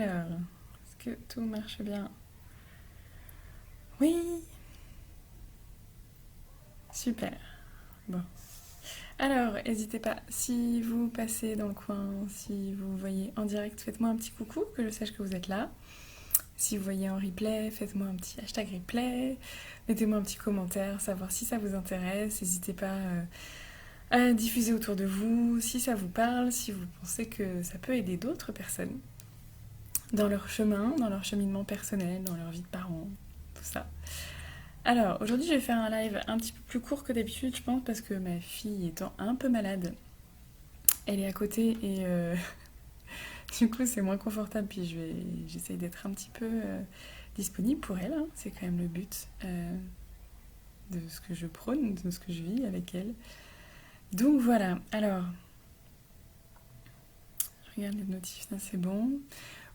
Alors, est-ce que tout marche bien? Oui, super. Bon. Alors, n'hésitez pas, si vous passez dans le coin, si vous voyez en direct, faites-moi un petit coucou, que je sache que vous êtes là. Si vous voyez en replay, faites-moi un petit hashtag replay. Mettez-moi un petit commentaire, savoir si ça vous intéresse. N'hésitez pas à diffuser autour de vous, si ça vous parle, si vous pensez que ça peut aider d'autres personnes dans leur chemin, dans leur cheminement personnel, dans leur vie de parents, tout ça. Alors, aujourd'hui, je vais faire un live un petit peu plus court que d'habitude, je pense, parce que ma fille étant un peu malade, elle est à côté et du coup, c'est moins confortable. Puis j'essaye d'être un petit peu disponible pour elle, hein. C'est quand même le but de ce que je prône, de ce que je vis avec elle. Donc voilà, alors, je regarde les notifs, ça c'est bon.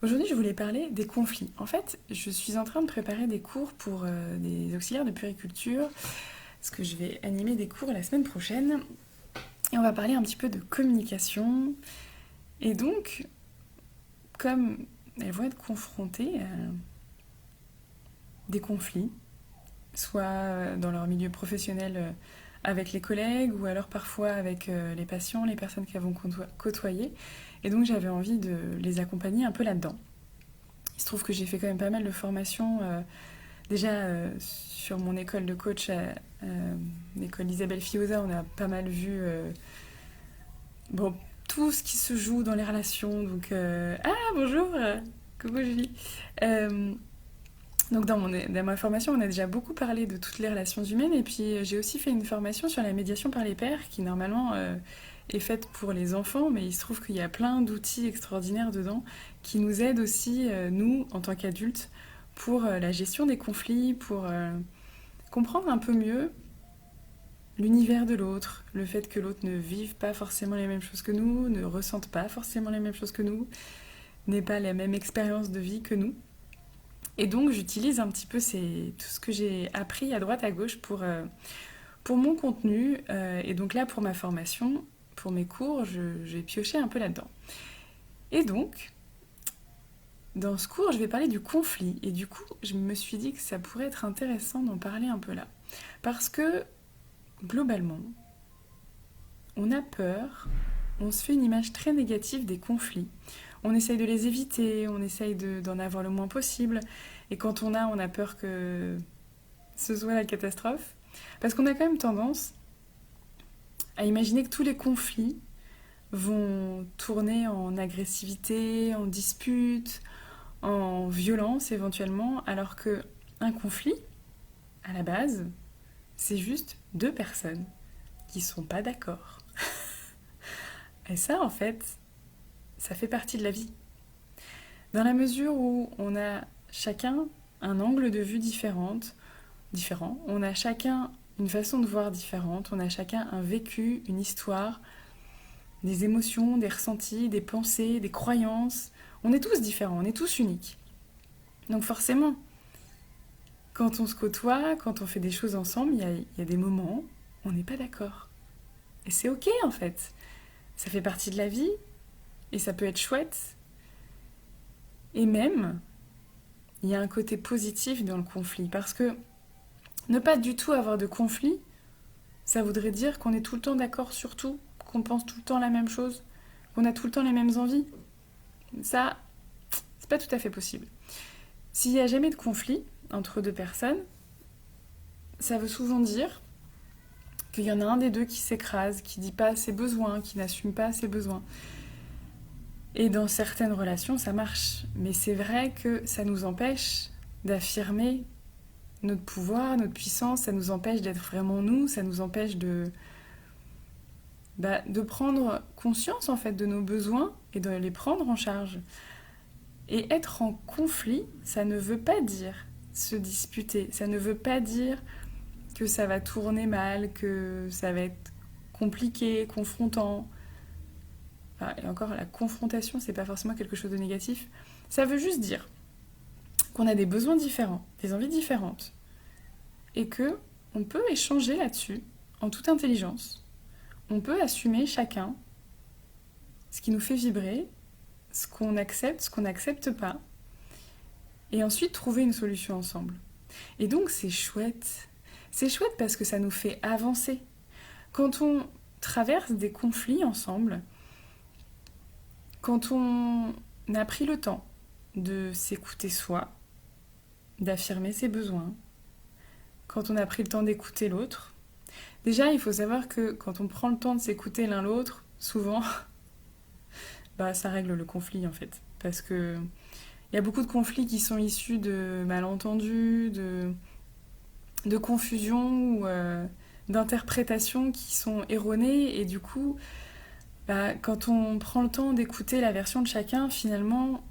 Aujourd'hui, je voulais parler des conflits. En fait, je suis en train de préparer des cours pour des auxiliaires de puériculture, parce que je vais animer des cours la semaine prochaine. Et on va parler un petit peu de communication. Et donc, comme elles vont être confrontées à des conflits, soit dans leur milieu professionnel avec les collègues, ou alors parfois avec les patients, les personnes qu'elles vont côtoyer. Et donc, j'avais envie de les accompagner un peu là-dedans. Il se trouve que j'ai fait quand même pas mal de formations déjà sur mon école de coach, l'école Isabelle Fioza, on a pas mal vu bon, tout ce qui se joue dans les relations. Donc, ah bonjour, coucou Julie. Donc dans ma formation, on a déjà beaucoup parlé de toutes les relations humaines et puis j'ai aussi fait une formation sur la médiation par les pairs qui normalement est faite pour les enfants, mais il se trouve qu'il y a plein d'outils extraordinaires dedans qui nous aident aussi, nous, en tant qu'adultes, pour la gestion des conflits, pour comprendre un peu mieux l'univers de l'autre, le fait que l'autre ne vive pas forcément les mêmes choses que nous, ne ressente pas forcément les mêmes choses que nous, n'ait pas la même expérience de vie que nous. Et donc j'utilise un petit peu tout ce que j'ai appris à droite à gauche pour mon contenu. Et donc là, pour ma formation, pour mes cours, j'ai pioché un peu là-dedans. Et donc, dans ce cours, je vais parler du conflit. Et du coup, je me suis dit que ça pourrait être intéressant d'en parler un peu là. Parce que, globalement, on a peur, on se fait une image très négative des conflits. On essaye de les éviter, on essaye d'en avoir le moins possible. Et quand on a peur que ce soit la catastrophe. Parce qu'on a quand même tendance à imaginer que tous les conflits vont tourner en agressivité, en dispute, en violence éventuellement, alors que un conflit, à la base, c'est juste deux personnes qui sont pas d'accord. Et ça, en fait, ça fait partie de la vie. Dans la mesure où on a chacun un angle de vue différent, on a chacun une façon de voir différente, on a chacun un vécu, une histoire, des émotions, des ressentis, des pensées, des croyances. On est tous différents, on est tous uniques. Donc forcément, quand on se côtoie, quand on fait des choses ensemble, il y a des moments où on n'est pas d'accord. Et c'est ok en fait. Ça fait partie de la vie et ça peut être chouette. Et même, il y a un côté positif dans le conflit parce que ne pas du tout avoir de conflit, ça voudrait dire qu'on est tout le temps d'accord sur tout, qu'on pense tout le temps la même chose, qu'on a tout le temps les mêmes envies. Ça, c'est pas tout à fait possible. S'il n'y a jamais de conflit entre deux personnes, ça veut souvent dire qu'il y en a un des deux qui s'écrase, qui dit pas ses besoins, qui n'assume pas ses besoins. Et dans certaines relations, ça marche. Mais c'est vrai que ça nous empêche d'affirmer notre pouvoir, notre puissance, ça nous empêche d'être vraiment nous, ça nous empêche de prendre conscience en fait de nos besoins et de les prendre en charge. Et être en conflit, ça ne veut pas dire se disputer, ça ne veut pas dire que ça va tourner mal, que ça va être compliqué, confrontant. Enfin, et encore, la confrontation, c'est pas forcément quelque chose de négatif. Ça veut juste dire qu'on a des besoins différents, des envies différentes, et que on peut échanger là-dessus en toute intelligence. On peut assumer chacun ce qui nous fait vibrer, ce qu'on n'accepte pas, et ensuite trouver une solution ensemble. Et donc c'est chouette. C'est chouette parce que ça nous fait avancer. Quand on traverse des conflits ensemble, quand on a pris le temps de s'écouter soi, d'affirmer ses besoins, quand on a pris le temps d'écouter l'autre, déjà il faut savoir que quand on prend le temps de s'écouter l'un l'autre, souvent, ça règle le conflit en fait. Parce que il y a beaucoup de conflits qui sont issus de malentendus, de confusions ou d'interprétations qui sont erronées. Et du coup, quand on prend le temps d'écouter la version de chacun, finalement,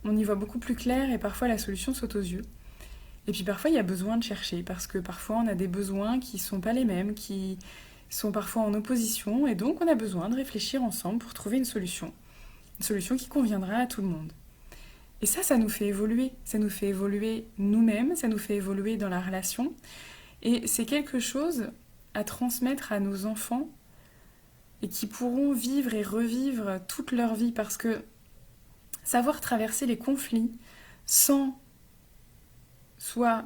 on y voit beaucoup plus clair et parfois la solution saute aux yeux. Et puis parfois, il y a besoin de chercher parce que parfois, on a des besoins qui ne sont pas les mêmes, qui sont parfois en opposition. Et donc, on a besoin de réfléchir ensemble pour trouver une solution qui conviendra à tout le monde. Et ça nous fait évoluer. Ça nous fait évoluer nous-mêmes, ça nous fait évoluer dans la relation. Et c'est quelque chose à transmettre à nos enfants et qui pourront vivre et revivre toute leur vie parce que savoir traverser les conflits sans soit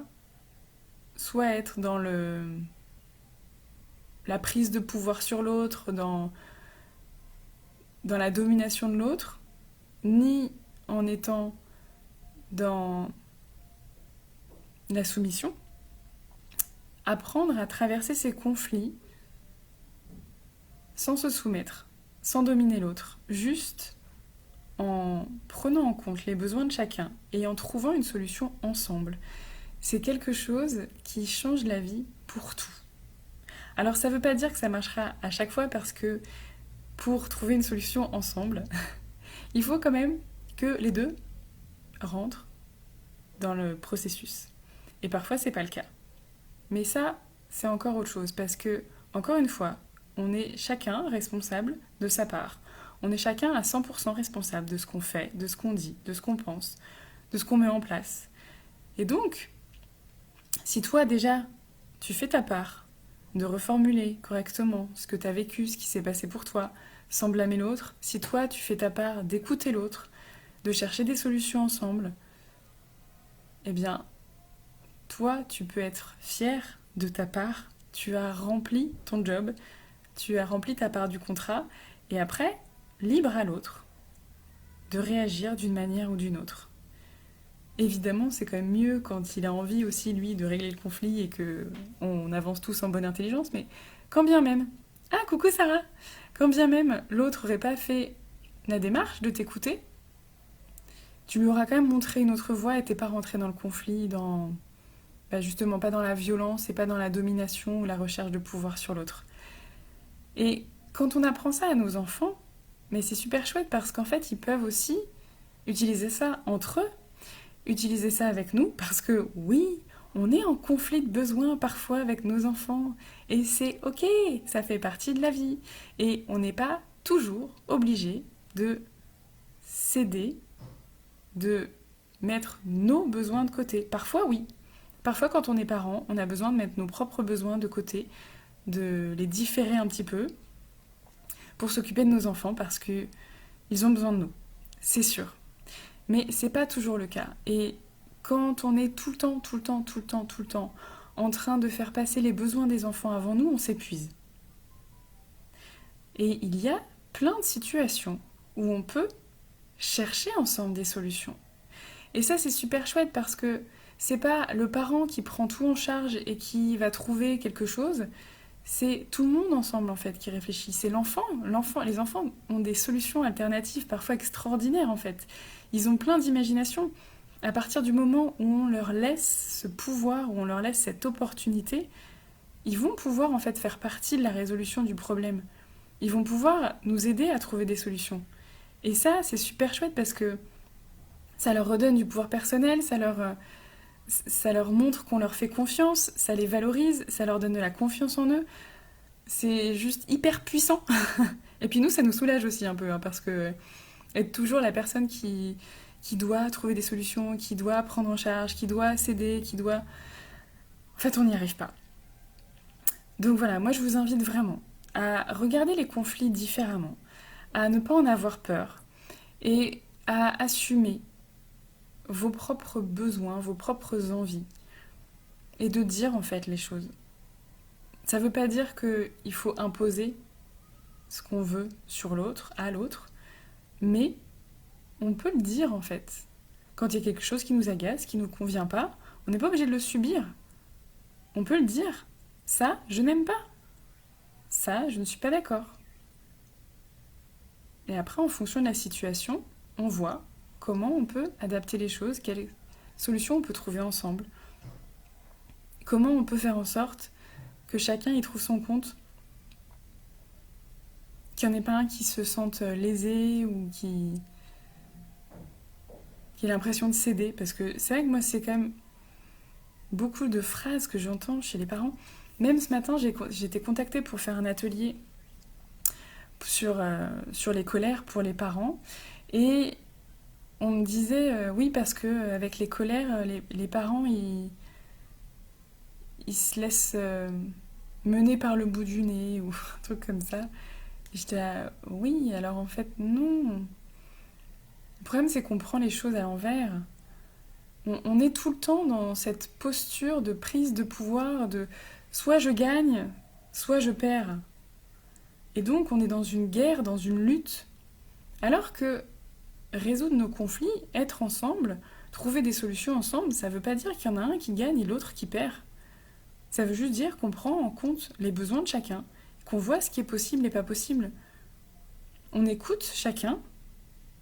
être dans la prise de pouvoir sur l'autre, dans la domination de l'autre, ni en étant dans la soumission, apprendre à traverser ces conflits sans se soumettre, sans dominer l'autre, juste en prenant en compte les besoins de chacun et en trouvant une solution ensemble. C'est quelque chose qui change la vie pour tout. Alors ça ne veut pas dire que ça marchera à chaque fois parce que pour trouver une solution ensemble, il faut quand même que les deux rentrent dans le processus. Et parfois, c'est pas le cas. Mais ça, c'est encore autre chose parce que, encore une fois, on est chacun responsable de sa part. On est chacun à 100% responsable de ce qu'on fait, de ce qu'on dit, de ce qu'on pense, de ce qu'on met en place. Et donc, si toi déjà, tu fais ta part de reformuler correctement ce que tu as vécu, ce qui s'est passé pour toi, sans blâmer l'autre, si toi, tu fais ta part d'écouter l'autre, de chercher des solutions ensemble, eh bien, toi, tu peux être fier de ta part, tu as rempli ton job, tu as rempli ta part du contrat, et après, libre à l'autre de réagir d'une manière ou d'une autre. Évidemment, c'est quand même mieux quand il a envie aussi, lui, de régler le conflit et qu'on avance tous en bonne intelligence, mais quand bien même, ah, coucou Sarah, quand bien même l'autre n'aurait pas fait la démarche de t'écouter, tu lui auras quand même montré une autre voie et t'es pas rentré dans le conflit, justement pas dans la violence et pas dans la domination ou la recherche de pouvoir sur l'autre. Et quand on apprend ça à nos enfants, mais c'est super chouette parce qu'en fait, ils peuvent aussi utiliser ça entre eux, utiliser ça avec nous, parce que oui, on est en conflit de besoins parfois avec nos enfants, et c'est ok, ça fait partie de la vie. Et on n'est pas toujours obligé de céder, de mettre nos besoins de côté. Parfois, oui. Parfois, quand on est parent, on a besoin de mettre nos propres besoins de côté, de les différer un petit peu pour s'occuper de nos enfants parce qu'ils ont besoin de nous. C'est sûr. Mais c'est pas toujours le cas. Et quand on est tout le temps en train de faire passer les besoins des enfants avant nous, on s'épuise. Et il y a plein de situations où on peut chercher ensemble des solutions. Et ça, c'est super chouette parce que c'est pas le parent qui prend tout en charge et qui va trouver quelque chose, c'est tout le monde ensemble en fait qui réfléchit. C'est l'enfant. Les enfants ont des solutions alternatives parfois extraordinaires en fait. Ils ont plein d'imagination. À partir du moment où on leur laisse ce pouvoir, où on leur laisse cette opportunité, ils vont pouvoir en fait faire partie de la résolution du problème. Ils vont pouvoir nous aider à trouver des solutions. Et ça, c'est super chouette parce que ça leur redonne du pouvoir personnel, ça leur montre qu'on leur fait confiance, ça les valorise, ça leur donne de la confiance en eux. C'est juste hyper puissant. Et puis nous, ça nous soulage aussi un peu, hein, parce que être toujours la personne qui doit trouver des solutions, qui doit prendre en charge, qui doit s'aider, En fait, on n'y arrive pas. Donc voilà, moi je vous invite vraiment à regarder les conflits différemment, à ne pas en avoir peur, et à assumer vos propres besoins, vos propres envies, et de dire en fait les choses. Ça veut pas dire qu'il faut imposer ce qu'on veut sur l'autre, à l'autre, mais on peut le dire en fait. Quand il y a quelque chose qui nous agace, qui nous convient pas, on n'est pas obligé de le subir. On peut le dire. Ça, je n'aime pas. Ça, je ne suis pas d'accord. Et après, en fonction de la situation, on voit comment on peut adapter les choses, quelles solutions on peut trouver ensemble. Comment on peut faire en sorte que chacun y trouve son compte, qu'il n'y en ait pas un qui se sente lésé ou qui ait l'impression de céder. Parce que c'est vrai que moi, c'est quand même beaucoup de phrases que j'entends chez les parents. Même ce matin, j'ai été contactée pour faire un atelier sur les colères pour les parents. Et on me disait, oui, parce qu'avec les colères, les parents, ils se laissent mener par le bout du nez ou un truc comme ça. Et j'étais là, oui, alors en fait, non. Le problème, c'est qu'on prend les choses à l'envers. On est tout le temps dans cette posture de prise de pouvoir, de soit je gagne, soit je perds. Et donc, on est dans une guerre, dans une lutte. Alors que résoudre nos conflits, être ensemble, trouver des solutions ensemble, ça veut pas dire qu'il y en a un qui gagne et l'autre qui perd. Ça veut juste dire qu'on prend en compte les besoins de chacun, qu'on voit ce qui est possible et pas possible. On écoute chacun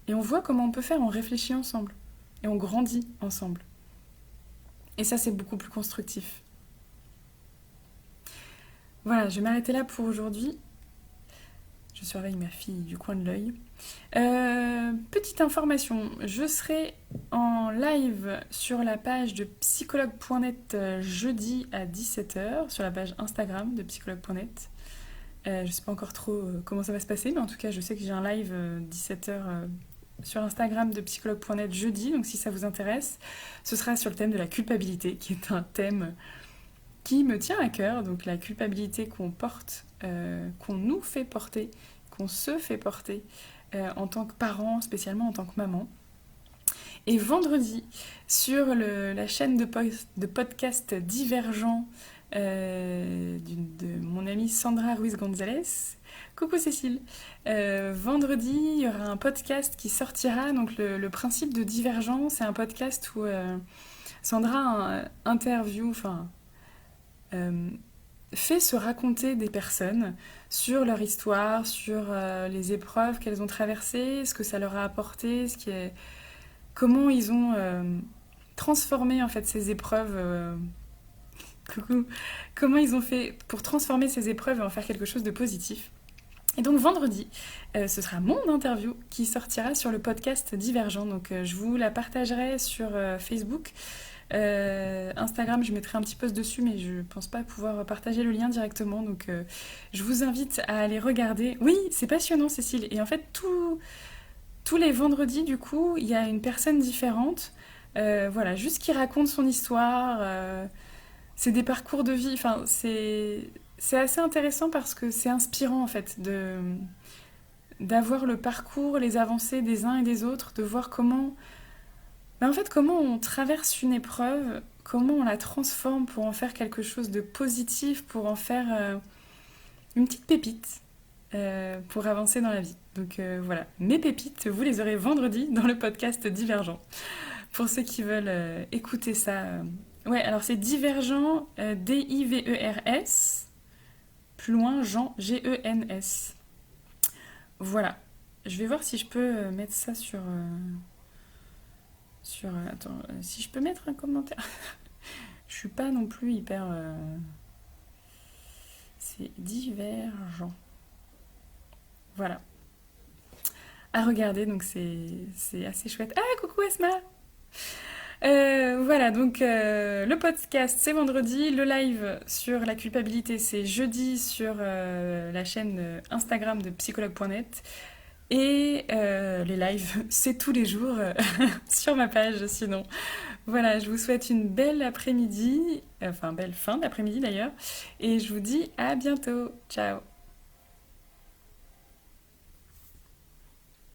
et on voit comment on peut faire, on réfléchit ensemble. Et on grandit ensemble. Et ça, c'est beaucoup plus constructif. Voilà, je vais m'arrêter là pour aujourd'hui. Je surveille ma fille du coin de l'œil. Petite information, je serai en live sur la page de psychologue.net jeudi à 17h, sur la page Instagram de psychologue.net. Je sais pas encore trop comment ça va se passer, mais en tout cas, je sais que j'ai un live 17h sur Instagram de psychologue.net jeudi, donc si ça vous intéresse, ce sera sur le thème de la culpabilité, qui est un thème qui me tient à cœur, donc la culpabilité qu'on porte, qu'on nous fait porter, qu'on se fait porter en tant que parent, spécialement en tant que maman. Et vendredi, sur la chaîne de podcast Divergent de mon amie Sandra Ruiz-Gonzalez, coucou Cécile, vendredi, il y aura un podcast qui sortira, donc le principe de Divergent, c'est un podcast où Sandra fait se raconter des personnes sur leur histoire, sur les épreuves qu'elles ont traversées, ce que ça leur a apporté, comment ils ont transformé en fait ces épreuves. Coucou. Comment ils ont fait pour transformer ces épreuves et en faire quelque chose de positif. Et donc vendredi, ce sera mon interview qui sortira sur le podcast Divergent. Donc je vous la partagerai sur Facebook. Instagram, je mettrai un petit post dessus, mais je pense pas pouvoir partager le lien directement. Donc je vous invite à aller regarder. Oui, c'est passionnant, Cécile. Et en fait, tous les vendredis, du coup, il y a une personne différente. Voilà, juste qui raconte son histoire. C'est des parcours de vie. Enfin, c'est assez intéressant parce que c'est inspirant, en fait, d'avoir le parcours, les avancées des uns et des autres, de voir comment on traverse une épreuve, comment on la transforme pour en faire quelque chose de positif, pour en faire une petite pépite pour avancer dans la vie. Donc voilà, mes pépites, vous les aurez vendredi dans le podcast Divergent. Pour ceux qui veulent écouter ça. Ouais, alors c'est Divergent, D-I-V-E-R-S, plus loin, Jean, G-E-N-S. Voilà. Je vais voir si je peux mettre ça sur... attends, si je peux mettre un commentaire. Je suis pas non plus hyper... C'est Divergent. Voilà. À regarder, donc c'est assez chouette. Ah, coucou Asma. Voilà, donc le podcast c'est vendredi, le live sur la culpabilité c'est jeudi sur la chaîne Instagram de psychologue.net et les lives c'est tous les jours sur ma page sinon. Voilà, je vous souhaite une belle après-midi, enfin belle fin d'après-midi d'ailleurs, et je vous dis à bientôt, ciao.